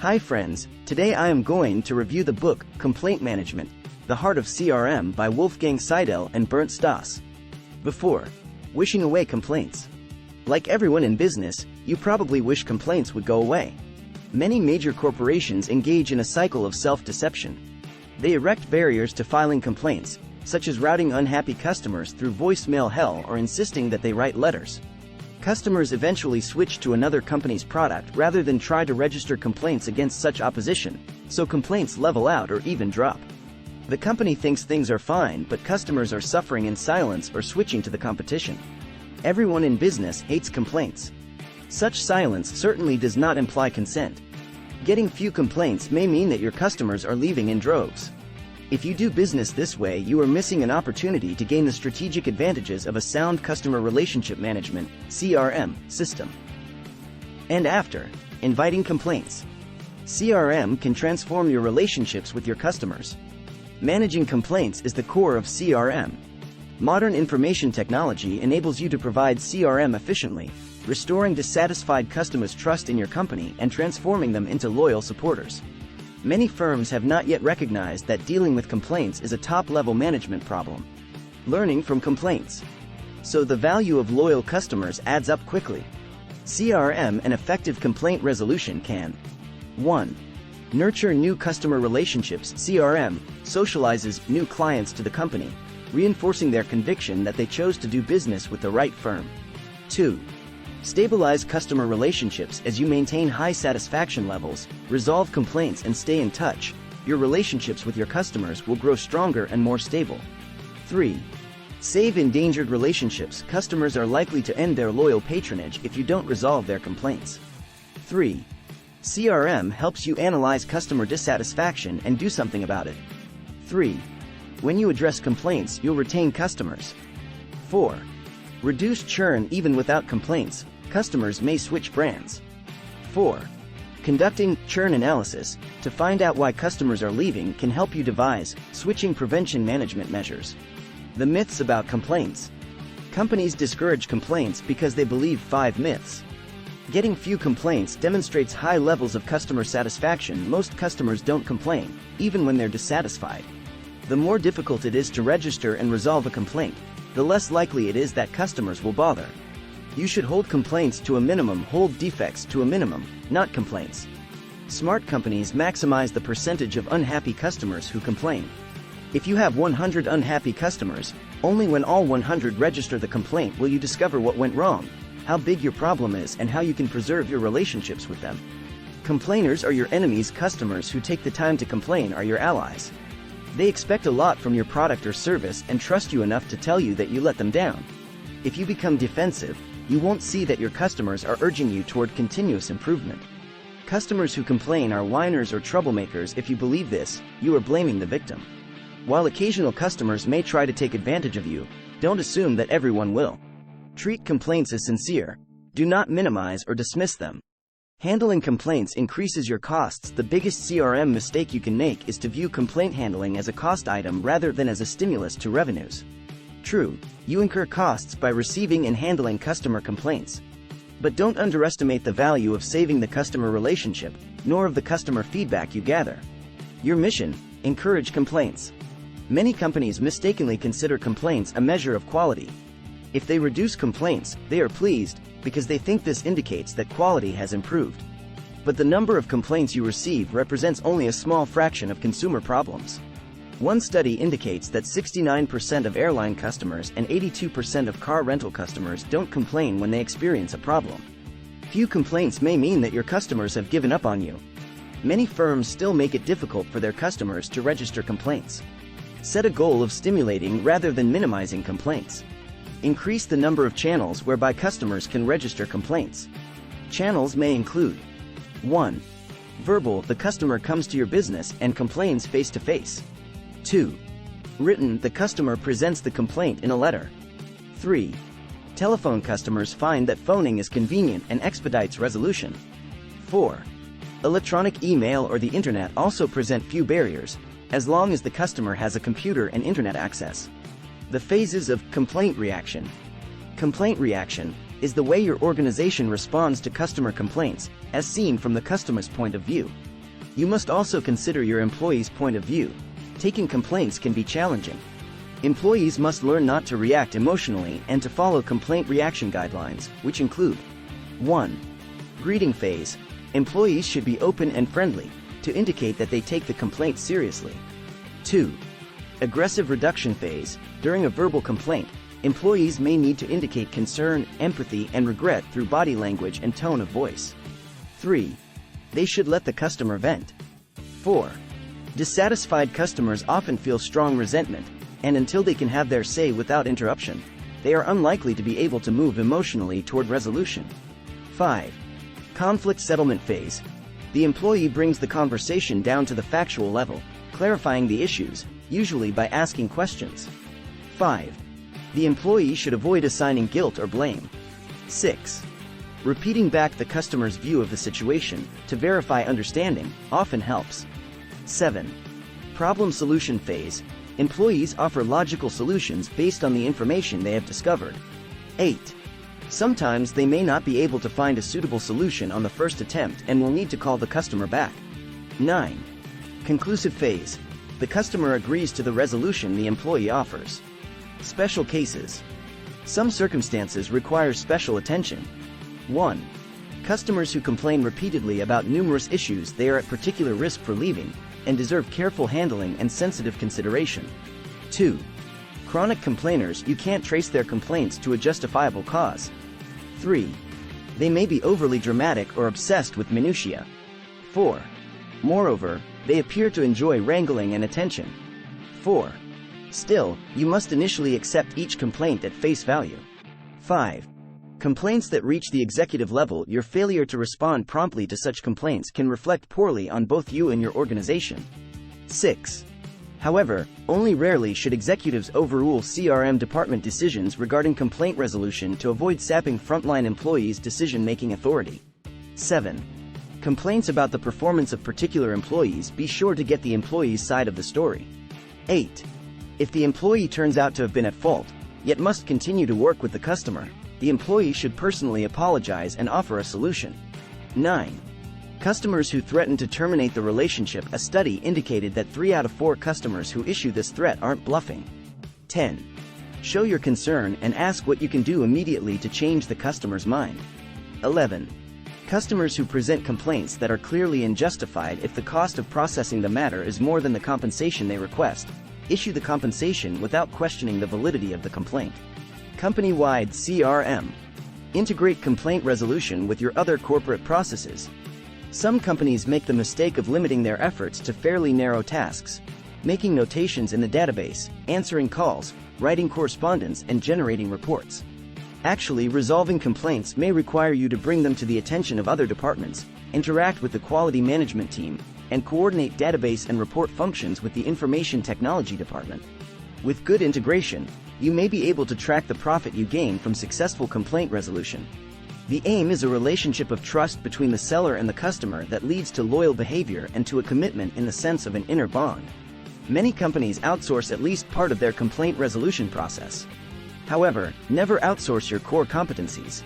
Hi friends, today I am going to review the book, Complaint Management, The Heart of CRM by Wolfgang Seidel and Bernd Stauss. Before wishing away complaints. Like everyone in business, you probably wish complaints would go away. Many major corporations engage in a cycle of self-deception. They erect barriers to filing complaints, such as routing unhappy customers through voicemail hell or insisting that they write letters. Customers eventually switch to another company's product rather than try to register complaints against such opposition, so complaints level out or even drop. The company thinks things are fine, but customers are suffering in silence or switching to the competition. Everyone in business hates complaints. Such silence certainly does not imply consent. Getting few complaints may mean that your customers are leaving in droves. If you do business this way, you are missing an opportunity to gain the strategic advantages of a sound customer relationship management (CRM) system. And after inviting complaints, CRM can transform your relationships with your customers. Managing complaints is the core of CRM. Modern information technology enables you to provide CRM efficiently, restoring dissatisfied customers' trust in your company and transforming them into loyal supporters. Many firms have not yet recognized that dealing with complaints is a top-level management problem. Learning from complaints. So the value of loyal customers adds up quickly. CRM and effective complaint resolution can 1. Nurture new customer relationships. CRM socializes new clients to the company, reinforcing their conviction that they chose to do business with the right firm. 2. Stabilize customer relationships. As you maintain high satisfaction levels, resolve complaints and stay in touch, your relationships with your customers will grow stronger and more stable. 3. Save endangered relationships. Customers are likely to end their loyal patronage if you don't resolve their complaints. 4. CRM helps you analyze customer dissatisfaction and do something about it. 5. When you address complaints, you'll retain customers. 4. Reduce churn. Even without complaints, customers may switch brands. 4. Conducting churn analysis to find out why customers are leaving can help you devise switching prevention management measures. The myths about complaints. Companies discourage complaints because they believe 5 myths. Getting few complaints demonstrates high levels of customer satisfaction. Most customers don't complain, even when they're dissatisfied. The more difficult it is to register and resolve a complaint, the less likely it is that customers will bother. You should hold complaints to a minimum. Hold defects to a minimum, not complaints. Smart companies maximize the percentage of unhappy customers who complain. If you have 100 unhappy customers, only when all 100 register the complaint will you discover what went wrong, how big your problem is, and how you can preserve your relationships with them. Complainers are your enemies. Customers who take the time to complain are your allies. They expect a lot from your product or service and trust you enough to tell you that you let them down. If you become defensive, you won't see that your customers are urging you toward continuous improvement. Customers who complain are whiners or troublemakers. If you believe this, you are blaming the victim. While occasional customers may try to take advantage of you, don't assume that everyone will. Treat complaints as sincere. Do not minimize or dismiss them. Handling complaints increases your costs. The biggest CRM mistake you can make is to view complaint handling as a cost item rather than as a stimulus to revenues. True, you incur costs by receiving and handling customer complaints. But don't underestimate the value of saving the customer relationship, nor of the customer feedback you gather. Your mission: encourage complaints. Many companies mistakenly consider complaints a measure of quality. If they reduce complaints, they are pleased, because they think this indicates that quality has improved. But the number of complaints you receive represents only a small fraction of consumer problems. One study indicates that 69% of airline customers and 82% of car rental customers don't complain when they experience a problem. Few complaints may mean that your customers have given up on you. Many firms still make it difficult for their customers to register complaints. Set a goal of stimulating rather than minimizing complaints. Increase the number of channels whereby customers can register complaints. Channels may include 1. Verbal: the customer comes to your business and complains face-to-face. 2. Written: the customer presents the complaint in a letter. 3. Telephone: customers find that phoning is convenient and expedites resolution. 4. Electronic: email or the internet also present few barriers, as long as the customer has a computer and internet access. The phases of complaint reaction. Complaint reaction is the way your organization responds to customer complaints, as seen from the customer's point of view. You must also consider your employees' point of view. Taking complaints can be challenging. Employees must learn not to react emotionally and to follow complaint reaction guidelines, which include 1. Greeting phase. Employees should be open and friendly, to indicate that they take the complaint seriously. 2. Aggressive reduction phase. During a verbal complaint, employees may need to indicate concern, empathy, and regret through body language and tone of voice. 3. They should let the customer vent. 4. Dissatisfied customers often feel strong resentment, and until they can have their say without interruption, they are unlikely to be able to move emotionally toward resolution. 5. Conflict settlement phase. The employee brings the conversation down to the factual level, clarifying the issues, usually by asking questions. 5. The employee should avoid assigning guilt or blame. 6. Repeating back the customer's view of the situation to verify understanding often helps. 7. Problem solution phase. Employees offer logical solutions based on the information they have discovered. 8. Sometimes they may not be able to find a suitable solution on the first attempt and will need to call the customer back. 9. Conclusive phase. The customer agrees to the resolution the employee offers. Special cases. Some circumstances require special attention. 1. Customers who complain repeatedly about numerous issues they are at particular risk for leaving, and deserve careful handling and sensitive consideration. 2. Chronic complainers you can't trace their complaints to a justifiable cause. 3. They may be overly dramatic or obsessed with minutiae. 4. Moreover, they appear to enjoy wrangling and attention. 4. Still, you must initially accept each complaint at face value. 5. Complaints that reach the executive level. Your failure to respond promptly to such complaints can reflect poorly on both you and your organization. 6. However, only rarely should executives overrule CRM department decisions regarding complaint resolution to avoid sapping frontline employees' decision-making authority. 7. Complaints about the performance of particular employees. Be sure to get the employee's side of the story. 8. If the employee turns out to have been at fault, yet must continue to work with the customer, the employee should personally apologize and offer a solution. 9. Customers who threaten to terminate the relationship. A study indicated that 3 out of 4 customers who issue this threat aren't bluffing. 10. Show your concern and ask what you can do immediately to change the customer's mind. 11. Customers who present complaints that are clearly unjustified. If the cost of processing the matter is more than the compensation they request, issue the compensation without questioning the validity of the complaint. Company-wide CRM. Integrate complaint resolution with your other corporate processes. Some companies make the mistake of limiting their efforts to fairly narrow tasks, making notations in the database, answering calls, writing correspondence, and generating reports. Actually, resolving complaints may require you to bring them to the attention of other departments, interact with the quality management team, and coordinate database and report functions with the information technology department. With good integration, you may be able to track the profit you gain from successful complaint resolution. The aim is a relationship of trust between the seller and the customer that leads to loyal behavior and to a commitment in the sense of an inner bond. Many companies outsource at least part of their complaint resolution process. However, never outsource your core competencies.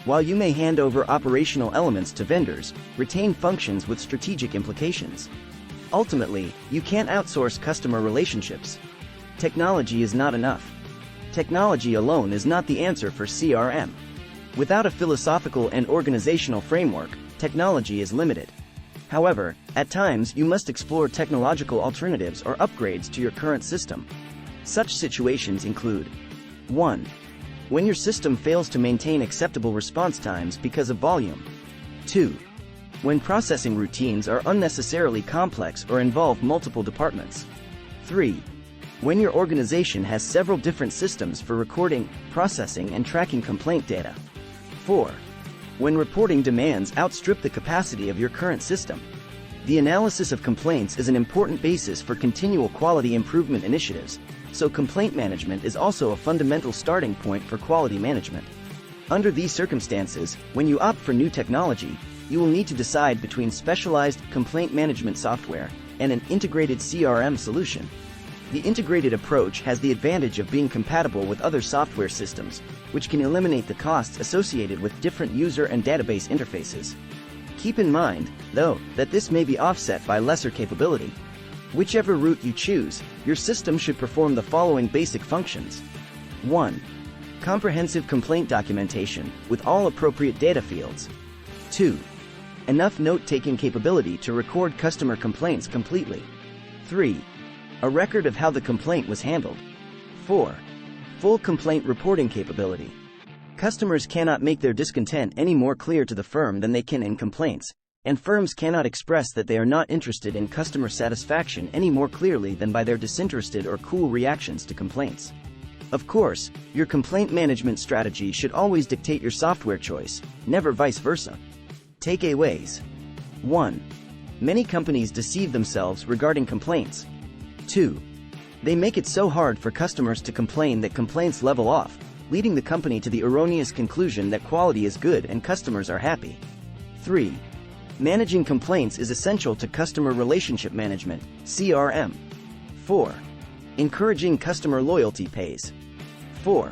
While you may hand over operational elements to vendors, retain functions with strategic implications. Ultimately, you can't outsource customer relationships. Technology is not enough. Technology alone is not the answer for CRM. Without a philosophical and organizational framework, technology is limited. However, at times you must explore technological alternatives or upgrades to your current system. Such situations include: 1. When your system fails to maintain acceptable response times because of volume. 2. When processing routines are unnecessarily complex or involve multiple departments. 3. When your organization has several different systems for recording, processing, and tracking complaint data. 4. When reporting demands outstrip the capacity of your current system. The analysis of complaints is an important basis for continual quality improvement initiatives, so complaint management is also a fundamental starting point for quality management. Under these circumstances, when you opt for new technology, you will need to decide between specialized complaint management software and an integrated CRM solution. The integrated approach has the advantage of being compatible with other software systems, which can eliminate the costs associated with different user and database interfaces. Keep in mind, though, that this may be offset by lesser capability. Whichever route you choose, your system should perform the following basic functions. 1. Comprehensive complaint documentation, with all appropriate data fields. 2. Enough note-taking capability to record customer complaints completely. 3. A record of how the complaint was handled. 4. Full complaint reporting capability. Customers cannot make their discontent any more clear to the firm than they can in complaints, and firms cannot express that they are not interested in customer satisfaction any more clearly than by their disinterested or cool reactions to complaints. Of course, your complaint management strategy should always dictate your software choice, never vice versa. Takeaways. 1. Many companies deceive themselves regarding complaints. 2. They make it so hard for customers to complain that complaints level off, leading the company to the erroneous conclusion that quality is good and customers are happy. 3. Managing complaints is essential to customer relationship management, CRM. 4. Encouraging customer loyalty pays. 4.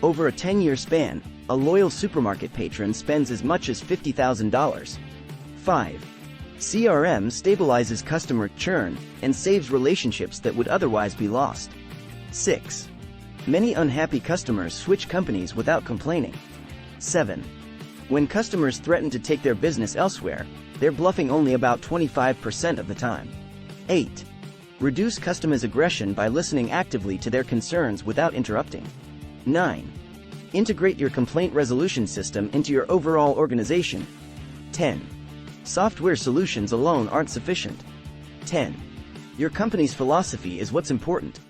Over a 10-year span, a loyal supermarket patron spends as much as $50,000. 5. CRM stabilizes customer churn and saves relationships that would otherwise be lost. 6. Many unhappy customers switch companies without complaining. 7. When customers threaten to take their business elsewhere, they're bluffing only about 25% of the time. 8. Reduce customers' aggression by listening actively to their concerns without interrupting. 9. Integrate your complaint resolution system into your overall organization. 10. Software solutions alone aren't sufficient. 10. Your company's philosophy is what's important.